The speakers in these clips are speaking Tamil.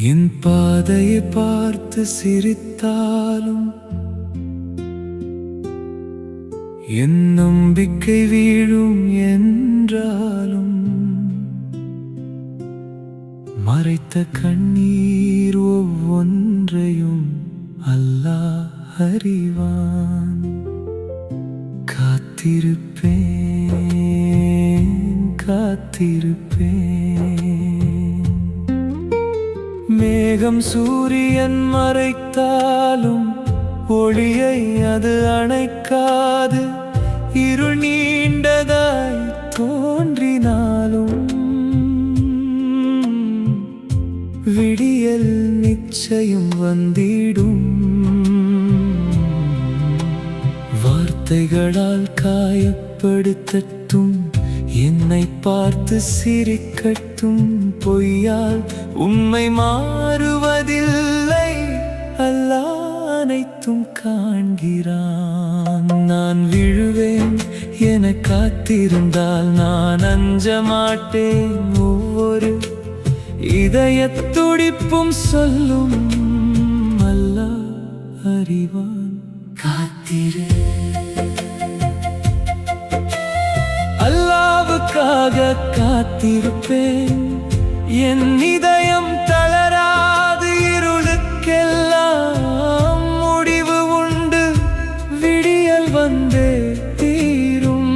என் பாதையை பார்த்து சிரித்தாலும் என் நம்பிக்கை வீழும் என்றாலும் மறைத்த கண்ணீர் ஒவ்வொன்றையும் அல்லாஹ் அறிவான். காத்திருப்பேன் காத்திருப்பேன். மேகம் சூரியன் மறைத்தாலும் ஒளியை அது அணைக்காது. இருள் நீண்டதாய் தோன்றினாலும் விடியல் நிச்சயம் வந்திடும். வார்த்தைகளால் காயப்படுத்தட்டும், என்னை பார்த்து சிரிக்கட்டும். பொய்யால் உண்மை மாறுவதில்லை, அல்லாஹ் அனைத்தும் காண்கிறான். நான் விழுவேன் என காத்திருந்தால் நான் அஞ்ச மாட்டேன். ஒவ்வொரு இதயத் துடிப்பும் சொல்லும் அல்லாஹ் அறிவான். காத்திரு, அல்லாஹ்வுக்காக காத்திருப்பேன். என் இதயம் தளராது, இருளுக்கெல்லாம் முடிவு உண்டு. விடியல் வந்தே தீரும்.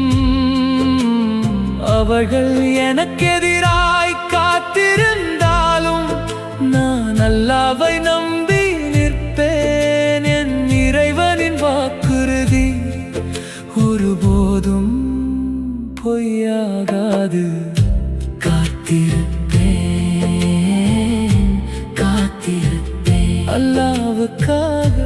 அவர்கள் எனக்கெதிராய் காத்திருந்தாலும் நான் அல்லாஹ்வை நம்பி நிற்பேன். என் இறைவனின் வாக்குறுதி ஒருபோதும் பொய்யாகாது. காத்திருப்பேன் காத்திருப்பேன் அல்லாஹ்வுக்காக.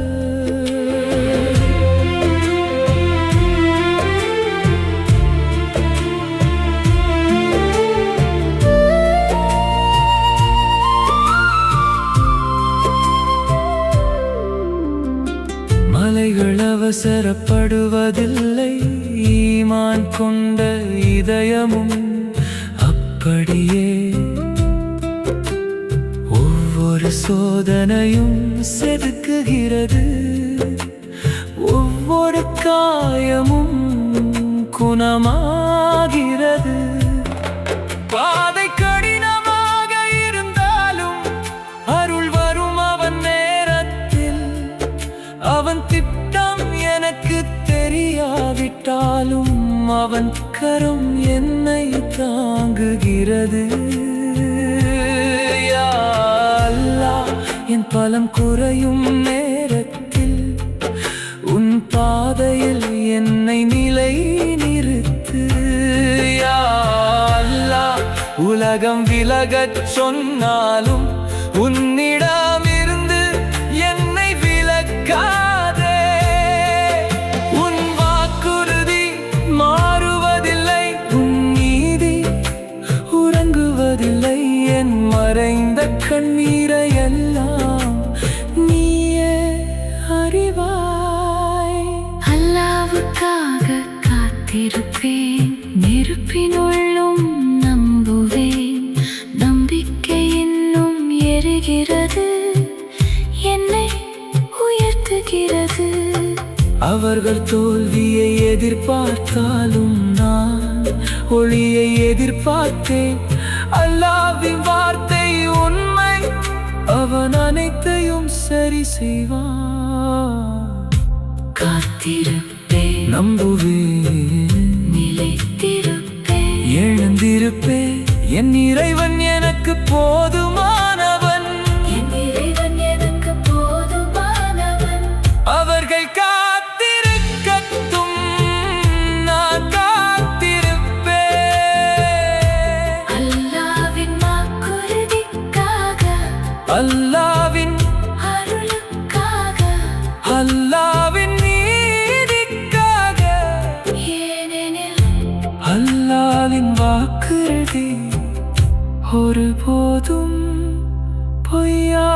மலைகள் அவசரப்படுவதில்லை, ஈமான் கொண்ட இதயமும் அப்படியே. ஒவ்வொரு சோதனையும் செதுக்குகிறது, ஒவ்வொரு காயமும் குணமாகிறது. பாதை கடினமாக இருந்தாலும் அருள் வரும் அவன் நேரத்தில். அவன் திட்டம் எனக்கு தெரியாவிட்டாலும் அவன் கரம் என்னை தாங்குகிறது. யா அல்லாஹ், என் பலம் குறையும் நேரத்தில் உன் பாதையில் என்னை நிலை நிறுத்து. யா அல்லாஹ், உலகம் விலகச் சொன்னாலும் உன்னிடமிருந்து என்னை விலக்காதே. உன் வாக்குறுதி மாறுவதில்லை, உன் நீதி உறங்குவதில்லை. என் மறைந்த கண்ணீரை எல்லாம் நீயே அறிவாய். அல்லாஹ்வுக்காக காத்திருப்பேன், நெருப்பினுள்ளும் நம்புவேன். நம்பிக்கை இன்னும் எரிகிறது, என்னை உயர்த்துகிறது. அவர்கள் தோல்வியை எதிர்பார்த்தாலும் நான் ஒளியை எதிர்பார்த்தேன். அல்லாஹ்வின் வார்த்தை உண்மை, அவன் அனைத்தையும் சரி செய்வான். காத்திருப்பேன், நம்புவேன், நிலைத்திருப்பேன். எழுந்திருப்பேன். என் இறைவன் எனக்கு போதுமானவன், என் இறைவன் எனக்கு போதுமானவன். அவர்கள் காத்திருக்கட்டும், நான் காத்திருப்பேன். அல்லாஹ்வின் வாக்குறுதிக்காக, அல்லாஹ்வின் அருளுக்காக, அல்லாஹ்வின் நீதிக்காக. ஏனெனில் அல்லாஹ்வின் வாக்குறுதி ஒருபோதும் பொய்யா